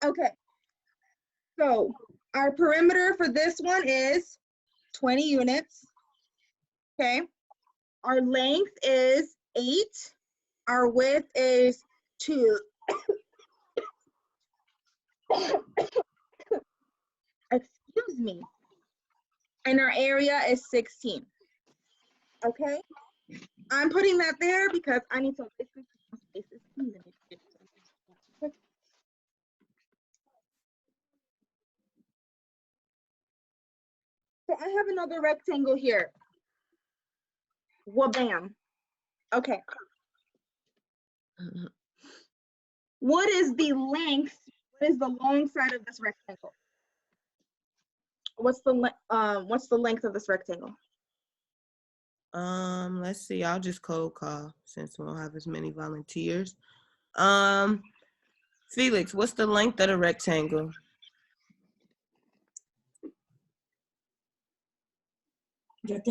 Okay, so our perimeter for this one is 20 units. Okay, our length is 8. Our width is 2. Excuse me. And our area is 16. Okay, I'm putting that there because I need some spaces. So I have another rectangle here. Wabam. Okay. What is the length? What is the long side of this rectangle? What's the length of this rectangle? Let's see. I'll just cold call since we don't have as many volunteers. Felix, what's the length of the rectangle? The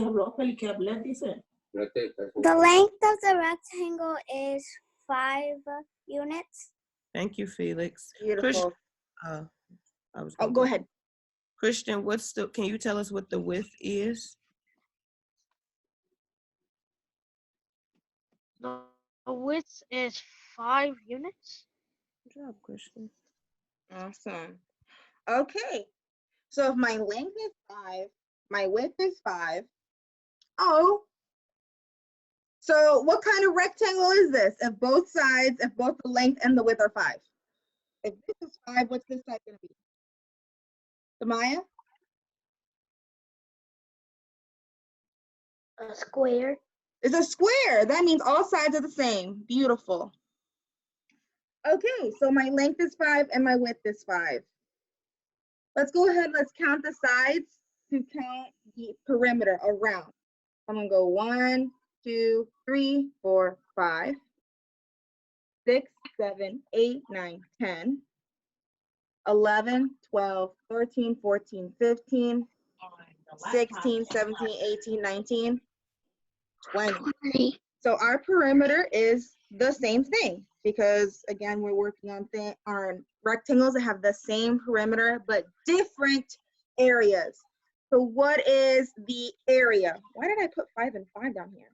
length of the rectangle is 5 units. Thank you, Felix. Beautiful. Go ahead. Christian, can you tell us what the width is? The width is 5 units. Good job, Christian. Awesome. Okay. So if my length is 5, my width is 5. Oh. So what kind of rectangle is this? If both the length and the width are 5. If this is 5, what's this side going to be? Samaya? A square. It's a square. That means all sides are the same. Beautiful. Okay, so my length is 5 and my width is 5. Let's go ahead, let's count the sides to count the perimeter around. I'm gonna go 1, 2, 3, 4, 5, 6, 7, 8, 9, 10, 11, 12, 13, 14, 15, 16, 17, 18, 19, 20. So our perimeter is the same thing because again, we're working on rectangles that have the same perimeter but different areas. So what is the area? Why did I put 5 and 5 down here?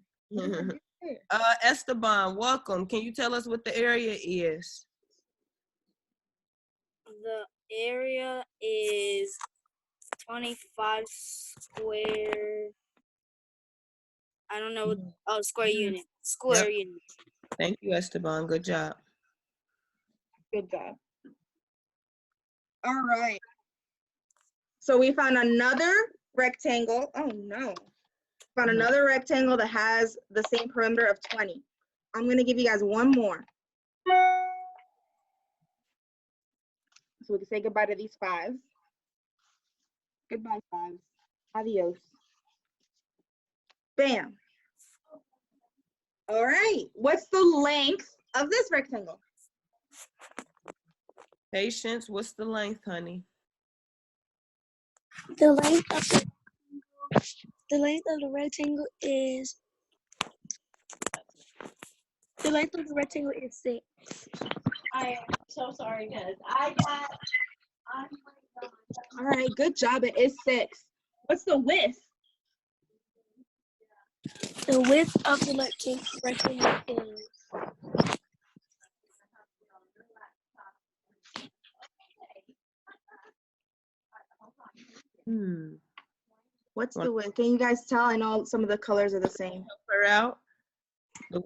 Esteban, welcome. Can you tell us what the area is? The area is 25 square. I don't know. Square unit. Square unit. Thank you, Esteban. Good job. Good job. All right. So we found another rectangle. Oh no. Found another rectangle that has the same perimeter of 20. I'm going to give you guys one more. So we can say goodbye to these 5s. Goodbye, 5s. Adios. Bam. All right. What's the length of this rectangle? Patience, what's the length, honey? The length of the rectangle is 6. I am so sorry, guys. All right, good job. It is 6. What's the width? The width of the rectangle is What's the width? Can you guys tell? I know some of the colors are the same. Help her out. The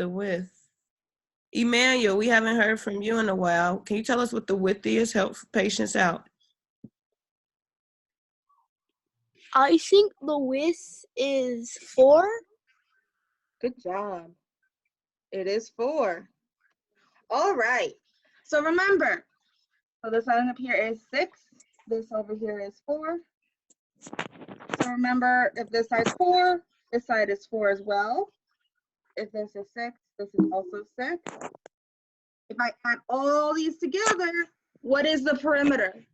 width. Emmanuel, we haven't heard from you in a while. Can you tell us what the width is? Help Patience out. I think the width is 4. Good job. It is 4. All right. So remember, so this side up here is 6. This over here is 4. So remember, if this side's 4, this side is 4 as well. If this is 6, this is also 6. If I add all these together, what is the perimeter?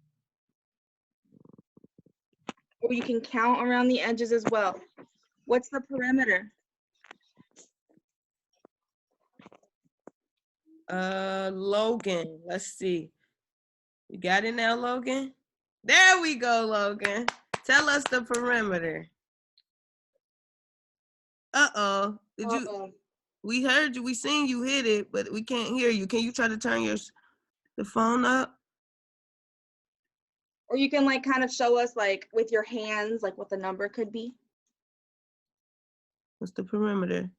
Or you can count around the edges as well. What's the perimeter? Logan, let's see. You got it now, Logan? There we go, Logan. Tell us the perimeter. Uh-oh. Did you? Uh-oh. We heard you. We seen you hit it, but we can't hear you. Can you try to turn the phone up? Or you can like kind of show us like with your hands, like what the number could be. What's the perimeter?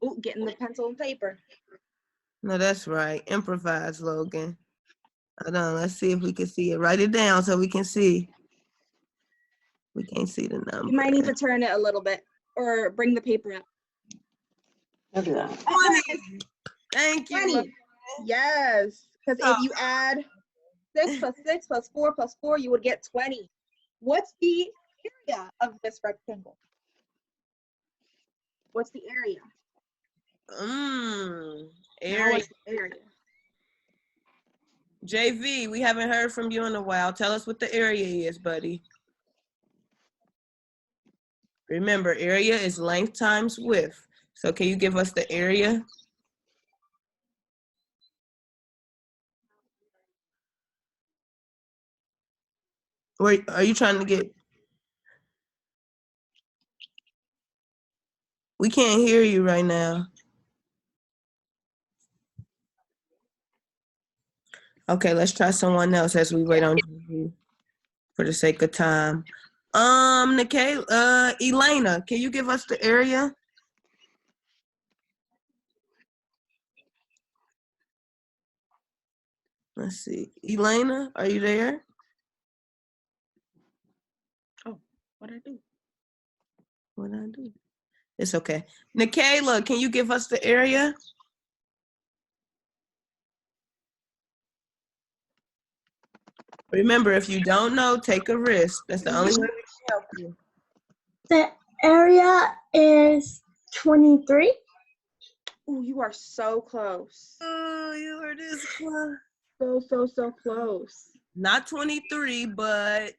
Oh, getting the pencil and paper. No, that's right. Improvise, Logan. Hold on. Let's see if we can see it. Write it down so we can see. We can't see the number. You might need to turn it a little bit or bring the paper up. I'll do that. 20. Thank you. 20. Yes, because if you add 6 plus 6 plus 4 plus 4, you would get 20. What's the area of this rectangle? What's the area? Now Area. what's the area? JV, we haven't heard from you in a while. Tell us what the area is, buddy. Remember, area is length times width. So can you give us the area? Or are you trying to get? We can't hear you right now. Okay, let's try someone else as we wait on JV for the sake of time. Elena, can you give us the area? Let's see. Elena, are you there? Oh, what'd I do? What did I do? It's okay. Nikayla, can you give us the area? Remember, if you don't know, take a risk. That's the only way we can help you. The area is 23. Oh, you are so close. Oh, you were this close. So close. Not 23, but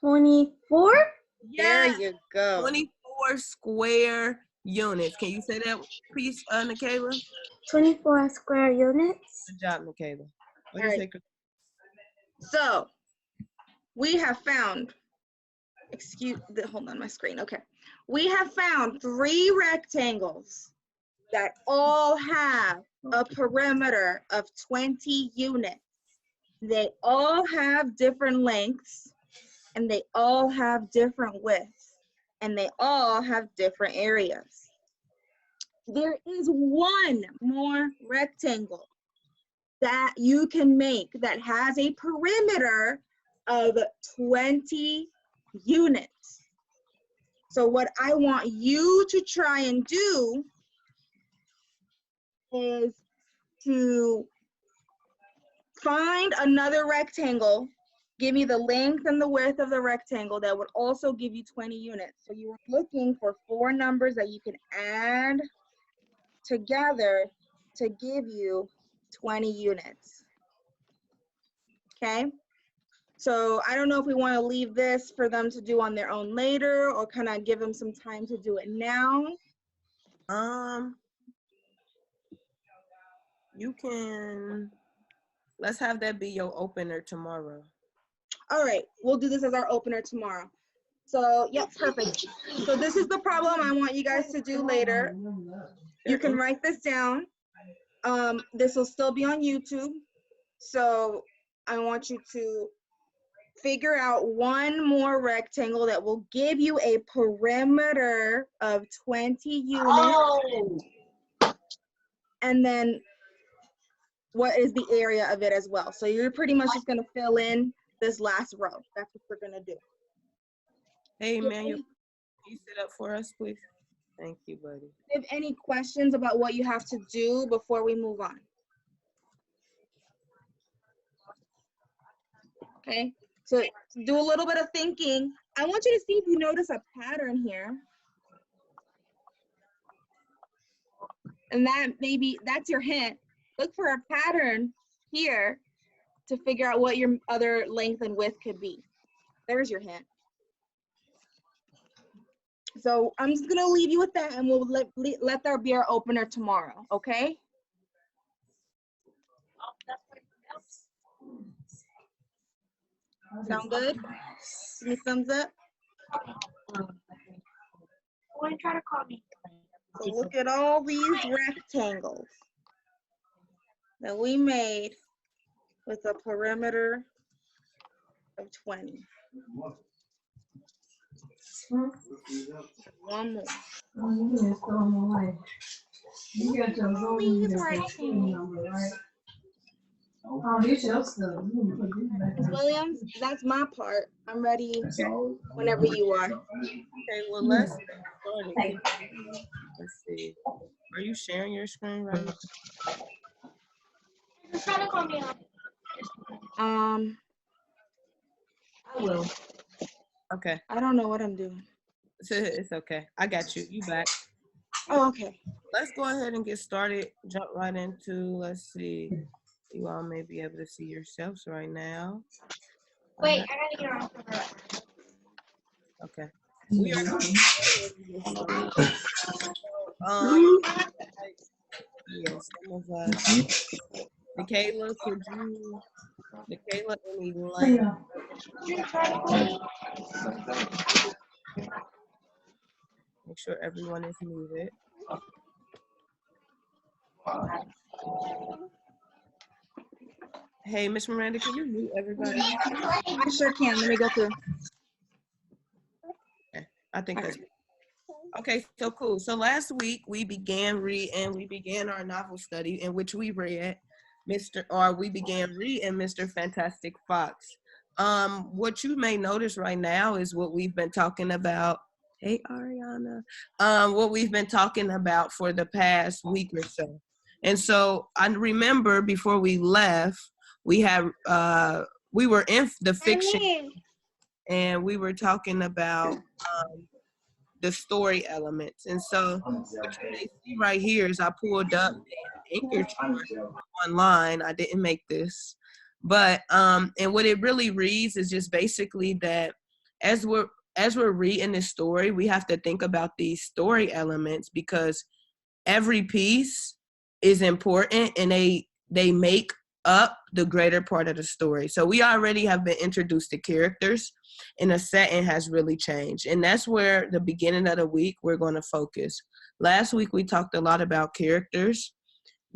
24. There yeah, you go. 24 square units. Can you say that piece, Nikayla? 24 square units. Good job, Nikayla. All right. So we have found, hold on my screen. Okay. We have found 3 rectangles that all have a perimeter of 20 units. They all have different lengths and they all have different widths and they all have different areas. There is one more rectangle that you can make that has a perimeter of 20 units. So what I want you to try and do is to find another rectangle, give me the length and the width of the rectangle that would also give you 20 units. So you were looking for 4 numbers that you can add together to give you 20 units. Okay, so I don't know if we want to leave this for them to do on their own later or kind of give them some time to do it now. You can, let's have that be your opener tomorrow. All right, we'll do this as our opener tomorrow. So, yeah, perfect. So this is the problem I want you guys to do later. You can write this down. This will still be on YouTube. So I want you to figure out one more rectangle that will give you a perimeter of 20 units. Oh. And then what is the area of it as well. So you're pretty much just gonna fill in this last row. That's what we're gonna do. Hey, man, you sit up for us, please? Thank you, buddy. Do you have any questions about what you have to do before we move on? Okay, so do a little bit of thinking. I want you to see if you notice a pattern here. And that's your hint. Look for a pattern here to figure out what your other length and width could be. There's your hint. So I'm just gonna leave you with that, and we'll let there be our opener tomorrow, okay? Sound good? Give me thumbs up. Someone try to call me. So look at all these rectangles that we made with a perimeter of 20. One more. All these rectangles. Ms. Williams, that's my part. I'm ready whenever you are. Okay, well, let's get started. Let's see. Are you sharing your screen right now? Just try to call me up. I will. Okay, I don't know what I'm doing. it's okay. I got you. You back. Oh, okay. Let's go ahead and get started. Jump right into, let's see. You all may be able to see yourselves right now. Wait, I gotta get on. Okay. We are going to get started. Yes, some of us. Michaela, could you, Michaela and Elaine, make sure everyone is muted. Hey, Miss Miranda, can you mute everybody? I sure can. Let me go through. Okay, I think that's okay. So cool. So last week we began our novel study in which we read Mr. Fantastic Fox. What you may notice right now is what we've been talking about. Hey, Ariana. What we've been talking about for the past week or so. And so I remember before we left, we were in the fiction and we were talking about the story elements. And so what you may see right here is I pulled up the anchor chart online. I didn't make this, but and what it really reads is just basically that as we're reading this story, we have to think about these story elements because every piece is important and they make up the greater part of the story. So we already have been introduced to characters and the setting has really changed. And that's where the beginning of the week we're going to focus. Last week we talked a lot about characters,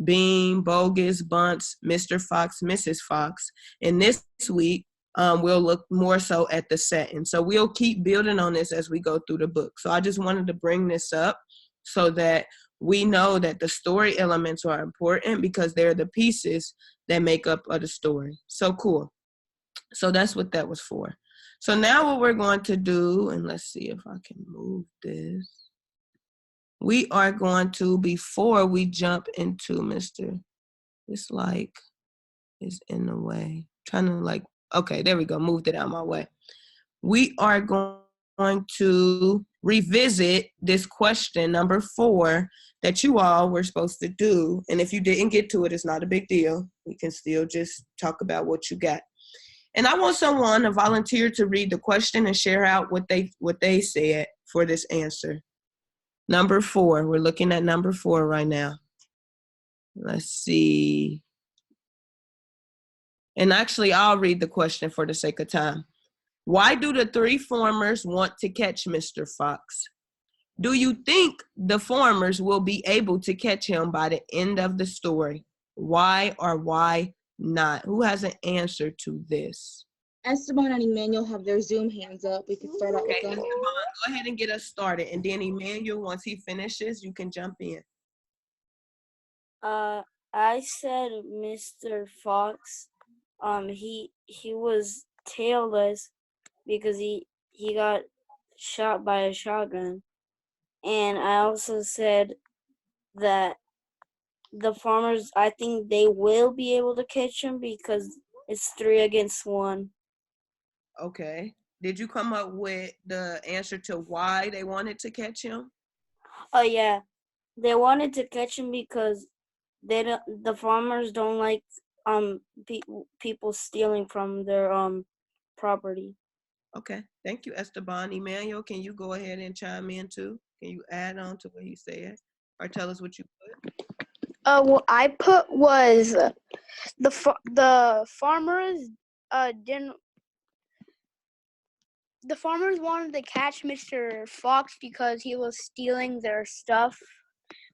Bean, Bogus, Bunce, Mr. Fox, Mrs. Fox. And this week we'll look more so at the setting. So we'll keep building on this as we go through the book. So I just wanted to bring this up so that we know that the story elements are important because they're the pieces that make up of the story. So cool. So that's what that was for. So now what we're going to do, and let's see if I can move this. We are going to, before we jump into Mr. It's like, is in the way. Trying to like, okay, there we go. Moved it out of my way. We are going to revisit this question number 4 that you all were supposed to do. And if you didn't get to it, it's not a big deal. We can still just talk about what you got. And I want someone to volunteer to read the question and share out what they said for this answer. Number 4, we're looking at number 4 right now. Let's see. And actually, I'll read the question for the sake of time. Why do the 3 farmers want to catch Mr. Fox? Do you think the farmers will be able to catch him by the end of the story? Why or why not? Who has an answer to this? Esteban and Emmanuel have their Zoom hands up. We can start out with them. Esteban, go ahead and get us started. And then Emmanuel, once he finishes, you can jump in. I said Mr. Fox. He was tailless because he got shot by a shotgun. And I also said that the farmers, I think they will be able to catch him because it's 3 against 1. Okay. Did you come up with the answer to why they wanted to catch him? Oh yeah, they wanted to catch him because the farmers don't like people stealing from their property. Okay, thank you, Esteban. Emmanuel, can you go ahead and chime in too? Can you add on to what he said or tell us what you put? What I put was the farmers didn't. The farmers wanted to catch Mr. Fox because he was stealing their stuff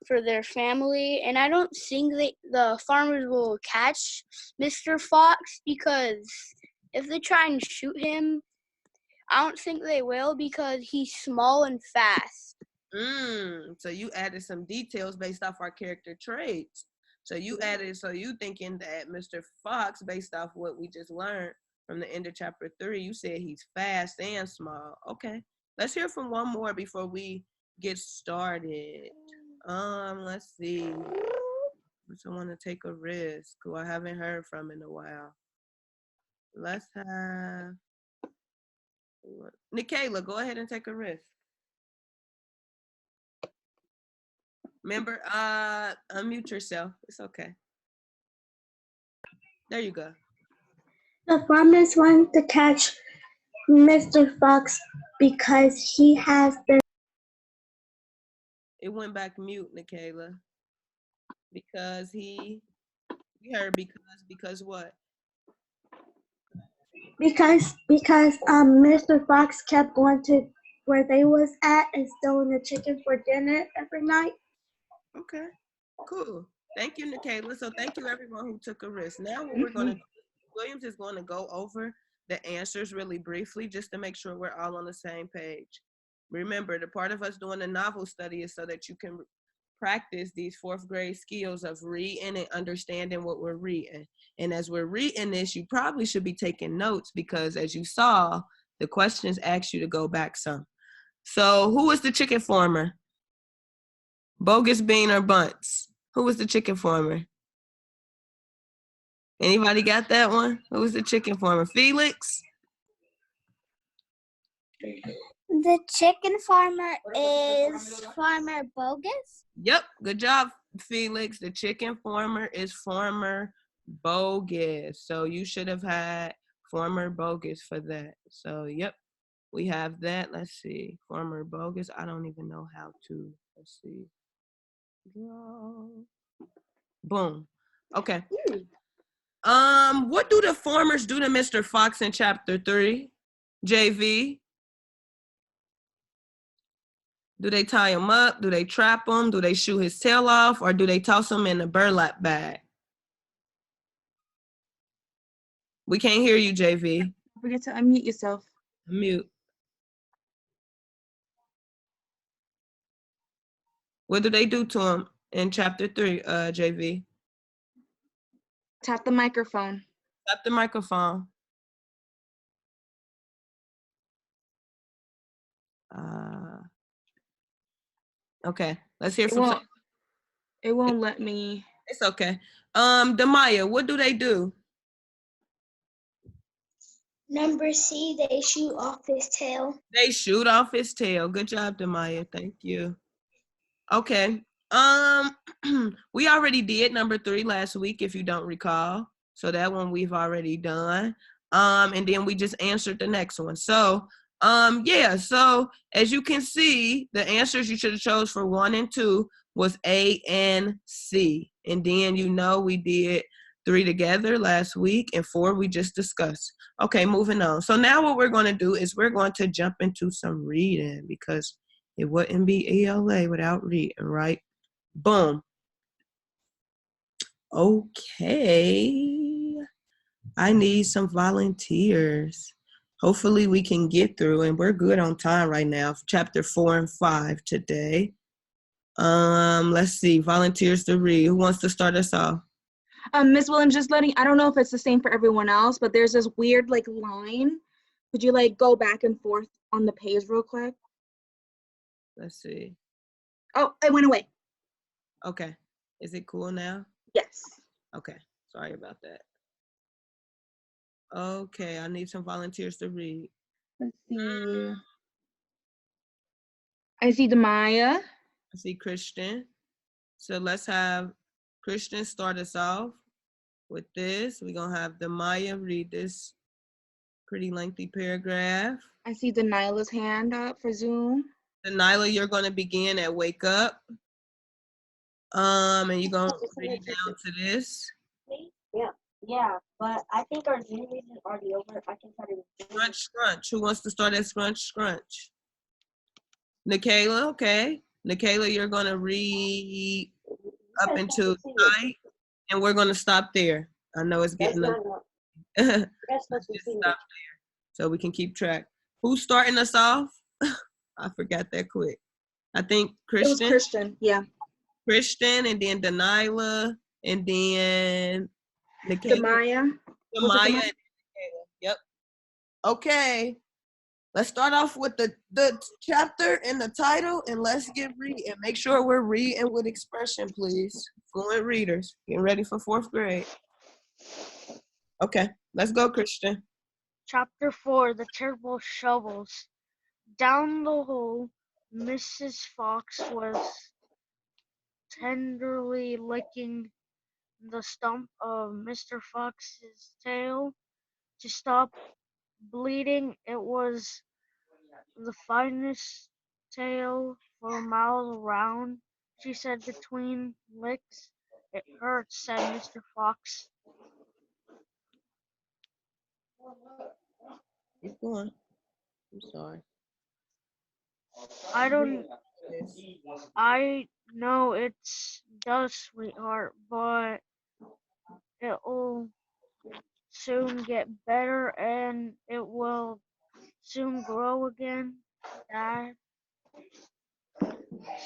for their family, and I don't think the farmers will catch Mr. Fox because if they try and shoot him, I don't think they will because he's small and fast. So you added some details based off our character traits. So you thinking that Mr. Fox, based off what we just learned from the end of chapter 3, you said he's fast and small. Okay, let's hear from one more before we get started. Let's see. Someone to take a risk who I haven't heard from in a while. Let's have Nikayla, go ahead and take a risk. Remember, unmute yourself. It's okay. There you go. The farmers want to catch Mr. Fox because he has been. It went back mute, Nikayla. Because we heard because what? Because Mr. Fox kept going to where they was at and stealing the chicken for dinner every night. Okay, cool. Thank you, Nikayla. So thank you everyone who took a risk. Now what we're going to do, Williams is going to go over the answers really briefly just to make sure we're all on the same page. Remember, the part of us doing the novel study is so that you can practice these 4th grade skills of reading and understanding what we're reading. And as we're reading this, you probably should be taking notes because as you saw, the questions asked you to go back some. So who was the chicken farmer? Bogus Bean or Bunce? Who was the chicken farmer? Anybody got that one? Who was the chicken farmer? Felix? The chicken farmer is Farmer Bogus? Yep, good job, Felix. The chicken farmer is Farmer Bogus. So you should have had Farmer Bogus for that. So, yep, we have that. Let's see. Farmer Bogus. I don't even know how to. Let's see. Boom. Okay. What do the farmers do to Mr. Fox in chapter 3? JV? Do they tie him up? Do they trap him? Do they shoot his tail off? Or do they toss him in a burlap bag? We can't hear you, JV. Don't forget to unmute yourself. Mute. What do they do to him in chapter 3, JV? Tap the microphone. Tap the microphone. Okay, let's hear from some. It won't let me. It's okay. Demaya, what do they do? Number C, they shoot off his tail. They shoot off his tail. Good job, Demaya. Thank you. Okay. We already did number 3 last week, if you don't recall. So that one we've already done. And then we just answered the next one. So, yeah. So as you can see, the answers you should have chose for 1 and 2 was A and C. And then we did 3 together last week and 4 we just discussed. Okay, moving on. So now what we're going to do is we're going to jump into some reading because it wouldn't be ELA without reading, right? Boom. Okay. I need some volunteers. Hopefully we can get through, and we're good on time right now. Chapter 4 and 5 today. Let's see. Volunteers to read. Who wants to start us off? Ms. Williams, I don't know if it's the same for everyone else, but there's this weird line. Could you go back and forth on the page real quick? Let's see. Oh, it went away. Okay. Is it cool now? Yes. Okay. Sorry about that. Okay. I need some volunteers to read. Let's see. I see Demaya. I see Christian. So let's have Christian start us off with this. We're going to have Demaya read this Pretty lengthy paragraph. I see Denila's hand up for Zoom. Denila, you're going to begin at wake up. And you're going to read down to this. Yeah, but I think our Zoom meeting is already over. If I can try to Scrunch, scrunch. Who wants to start at scrunch, scrunch? Nikayla, okay. Nikayla, you're going to read up into night, and we're going to stop there. I know it's getting That's Let's supposed to just be stop there so we can keep track. Who's starting us off? I forgot that quick. I think It was Christian. Christian, yeah. Christian, and then Denila, and then Nikayla. Demaya. Was it Demaya and Demaya? Nikayla. Yep. Okay. Let's start off with the chapter and the title, and let's get read and make sure we're reading with expression, please. Fluent readers, getting ready for 4th grade. Okay, let's go, Christian. Chapter 4, The Terrible Shovels. Down the hole, Mrs. Fox was tenderly licking the stump of Mr. Fox's tail to stop bleeding. It was the finest tail for miles around, she said between licks. It hurts, said Mr. Fox. Keep going. I'm sorry. I know it does, sweetheart, but it'll soon get better and it will soon grow again, Dad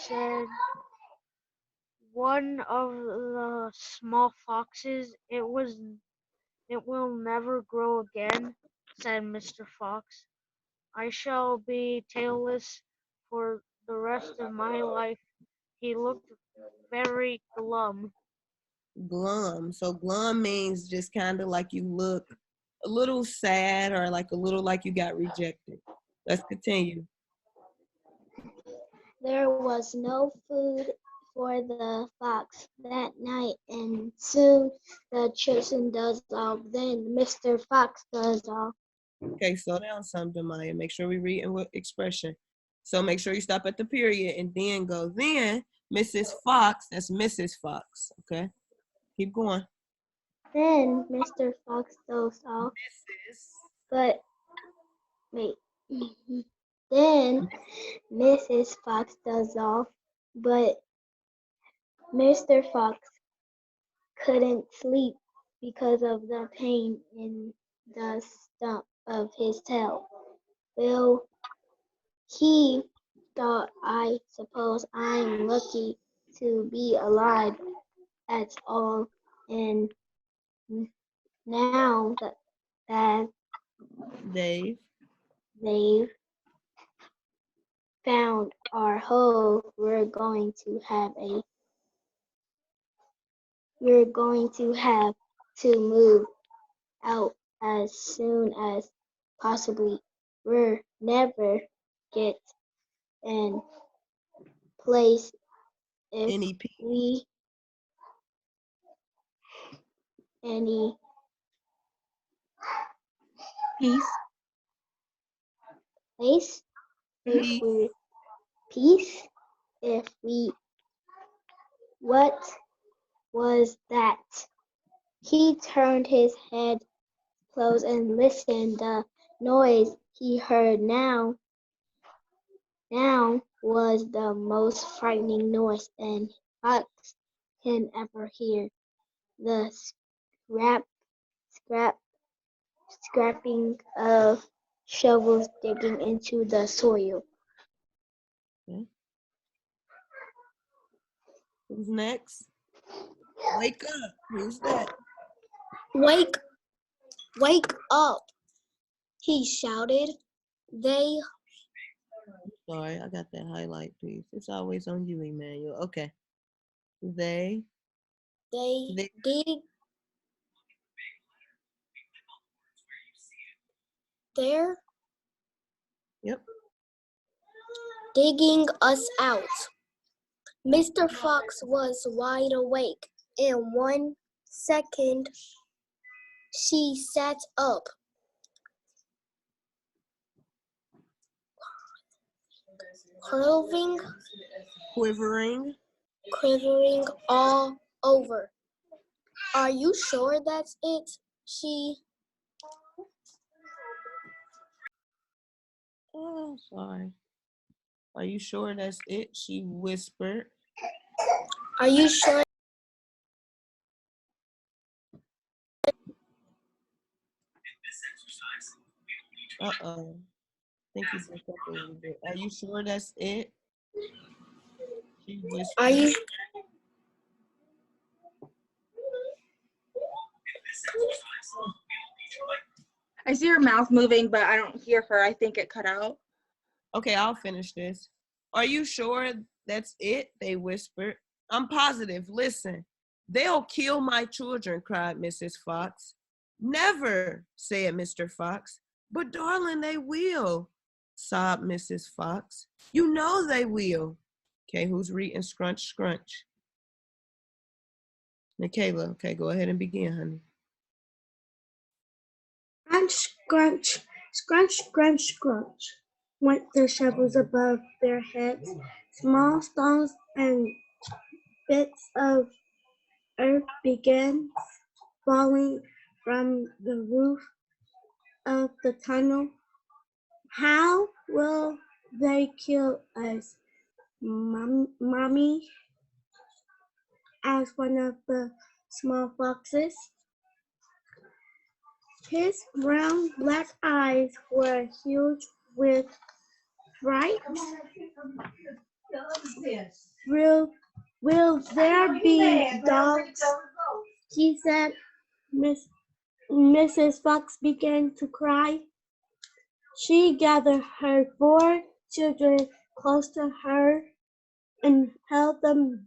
said. One of the small foxes, it will never grow again, said Mr. Fox. I shall be tailless for the rest of my life. He looked very glum. Glum. So glum means just kind of like you look a little sad or like a little like you got rejected. Let's continue. There was no food for the fox that night, and soon the children dozed off. Then Mr. Fox dozed off. Okay, slow down some, Demaya. Make sure we read in with expression. So make sure you stop at the period and then go. Then Mrs. Fox, that's Mrs. Fox. Okay, keep going. Then Mr. Fox dozed off. But wait. Then Mrs. Fox dozed off, but Mr. Fox couldn't sleep because of the pain in the stump of his tail. Well, he thought, I suppose I'm lucky to be alive at all, and now that Dave. they've found our hole, we're going to have to move out as soon as possibly. We'll never get in place if Any we any Peace. place if we peace if we what was that? He turned his head close and listened. The noise he heard now was the most frightening noise an fox can ever hear. The scrap scraping of shovels digging into the soil. Okay. Who's next? Wake up. Who's that? Wake up, he shouted. They Sorry, I got that highlight piece. It's always on you, Emmanuel. Okay. They dig they're Yep. digging us out. Mr. Fox was wide awake. In 1 second, she sat up. curving, Quivering. quivering all over. Are you sure that's it? She. Oh, sorry. Are you sure that's it? She whispered. Are you sure? Uh-oh. I think he broke up a little bit. Are you sure that's it? She whispered. Are you? I see her mouth moving, but I don't hear her. I think it cut out. Okay, I'll finish this. Are you sure that's it? They whispered. I'm positive. Listen, they'll kill my children, cried Mrs. Fox. Never, said Mr. Fox. But darling, they will, sobbed Mrs. Fox. You know they will. Okay, who's reading Scrunch Scrunch? Michaela, okay, go ahead and begin, honey. Crunch, scrunch, scrunch, scrunch, scrunch, went the shovels above their heads. Small stones and bits of earth began falling from the roof of the tunnel. How will they kill us, Mommy? Asked one of the small foxes. His round black eyes were huge with fright. Will there be dogs? He said. Mrs. Fox began to cry. She gathered her 4 children close to her and held them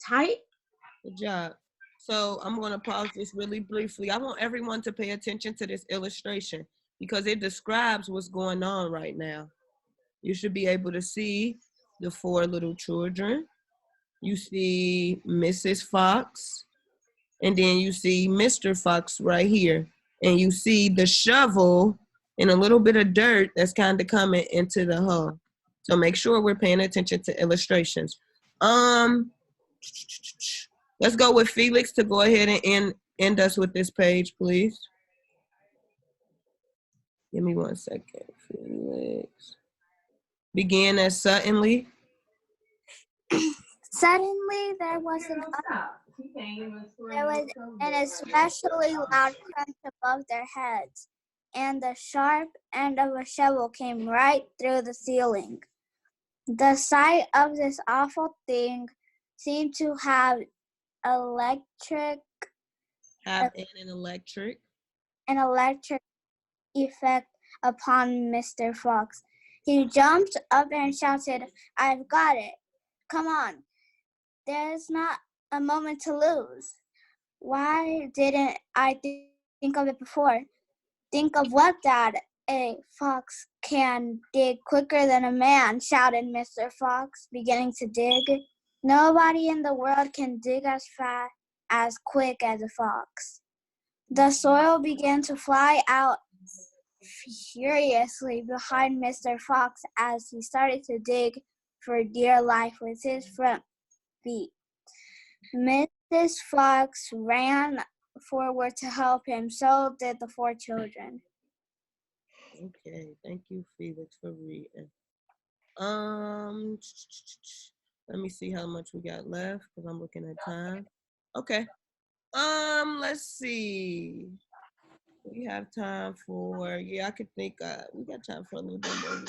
tight. Good job. So I'm going to pause this really briefly. I want everyone to pay attention to this illustration because it describes what's going on right now. You should be able to see the 4 little children. You see Mrs. Fox, and then you see Mr. Fox right here. And you see the shovel and a little bit of dirt that's kind of coming into the hole. So make sure we're paying attention to illustrations. Let's go with Felix to go ahead and end us with this page, please. Give me 1 second, Felix. Begin as suddenly. Suddenly, there was an especially loud crunch above their heads, and the sharp end of a shovel came right through the ceiling. The sight of this awful thing seemed to have an electric effect upon Mr. Fox. He jumped up and shouted, "I've got it! Come on! There's not a moment to lose. Why didn't I think of it before?" "Think of what, Dad? A fox can dig quicker than a man," shouted Mr. Fox, beginning to dig. "Nobody in the world can dig as fast, as quick as a fox." The soil began to fly out furiously behind Mr. Fox as he started to dig for dear life with his front feet. Mrs. Fox ran forward to help him, so did the 4 children. Okay, thank you, Felix, for reading. Let me see how much we got left because I'm looking at time. Okay. Let's see. We have time for, I could think we got time for a little bit more.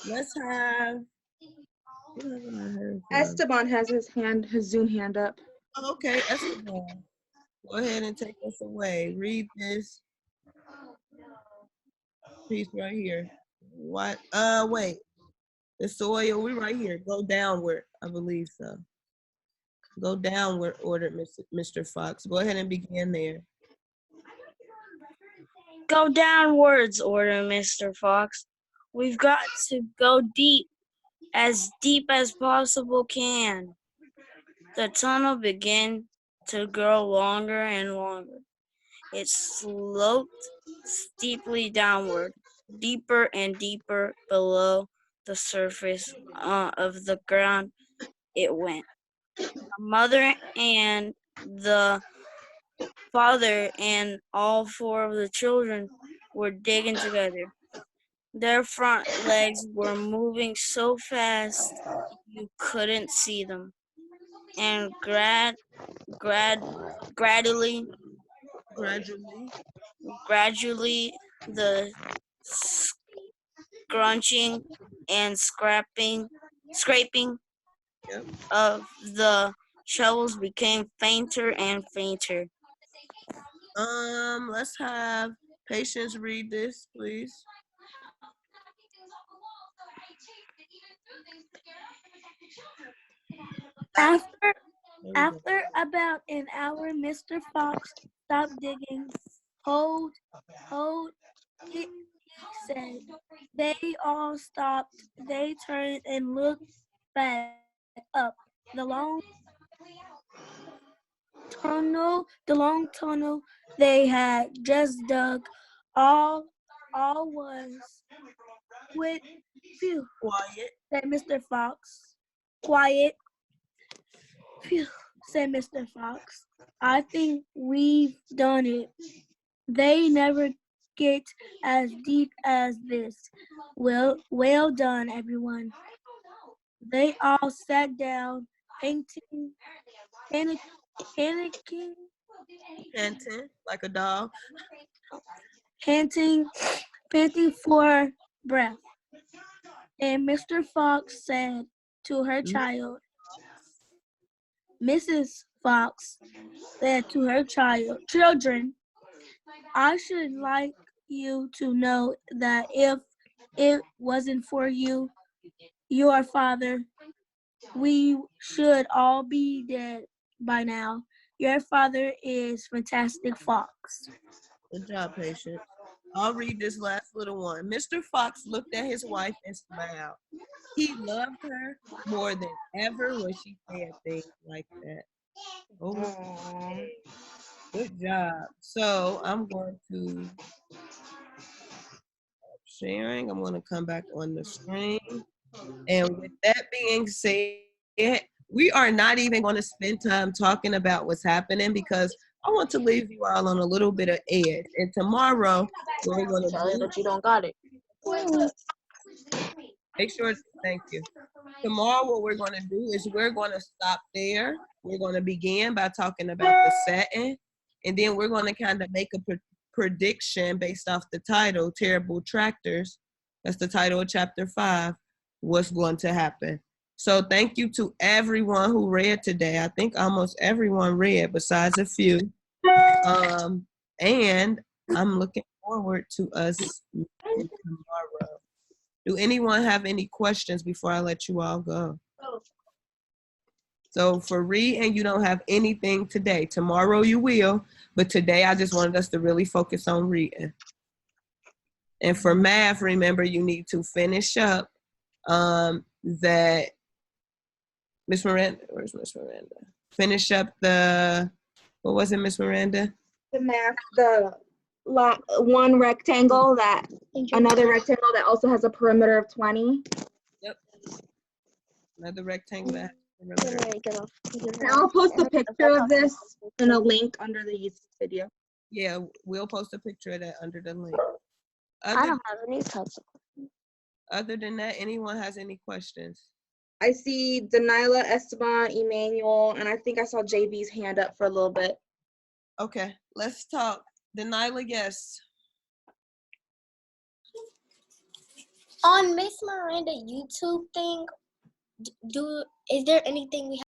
Let's have, who haven't I heard from? Esteban has his Zoom hand up. Okay, Esteban. Go ahead and take us away. Read this piece right here. What? Wait. The soil, we right here. Go downward. I believe so. Go downward, ordered Mr. Fox. Go ahead and begin there. Go downwards, ordered Mr. Fox. We've got to go deep as possible can. The tunnel began to grow longer and longer. It sloped steeply downward, deeper and deeper below the surface of the ground it went. The mother and the father and all four of the children were digging together. Their front legs were moving so fast you couldn't see them. And gradually, Gradually. gradually, the scrunching and scraping Yep. of the shovels became fainter and fainter. Let's have Patience read this, please. After There we go. After about an hour, Mr. Fox stopped digging. Hold, hold, he said. They all stopped. They turned and looked back up. The long tunnel they had just dug. All, all was with phew, Quiet. said Mr. Fox. Quiet, phew, said Mr. Fox. I think we've done it. They never get as deep as this. Well done, everyone. They all sat down, painting, panic, panicking, Panting like a dog. panting, panting for breath. And Mr. Fox said to her child, Mrs. Fox said to her children, I should like you to know that if it wasn't for you, your father, we should all be dead by now. Your father is Fantastic Fox. Good job, Patience. I'll read this last little one. Mr. Fox looked at his wife and smiled. He loved her more than ever when she said things like that. Oh, good job. So I'm going to stop sharing. I'm going to come back on the screen. And with that being said, we are not even going to spend time talking about what's happening because I want to leave you all on a little bit of edge. And tomorrow, what we're going to Sorry do, that you don't got it. make sure, thank you. Tomorrow, what we're going to do is we're going to stop there. We're going to begin by talking about the satin, and then we're going to kind of make a prediction based off the title, Terrible Tractors. That's the title of chapter 5, what's going to happen. So thank you to everyone who read today. I think almost everyone read besides a few. And I'm looking forward to us meeting tomorrow. Do anyone have any questions before I let you all go? So for reading, you don't have anything today. Tomorrow you will, but today I just wanted us to really focus on reading. And for math, remember you need to finish up that Miss Miranda, where's Miss Miranda? Finish up the, what was it, Miss Miranda? The math, the one rectangle that, another rectangle that also has a perimeter of 20. Yep. Another rectangle that has a perimeter. And I'll post a picture of this and a link under the video. Yeah, we'll post a picture of that under the link. I don't have any types of. Other than that, anyone has any questions? I see Danila, Esteban, Emmanuel, and I think I saw JB's hand up for a little bit. Okay, let's talk. Danila, yes. On Miss Miranda YouTube thing, is there anything we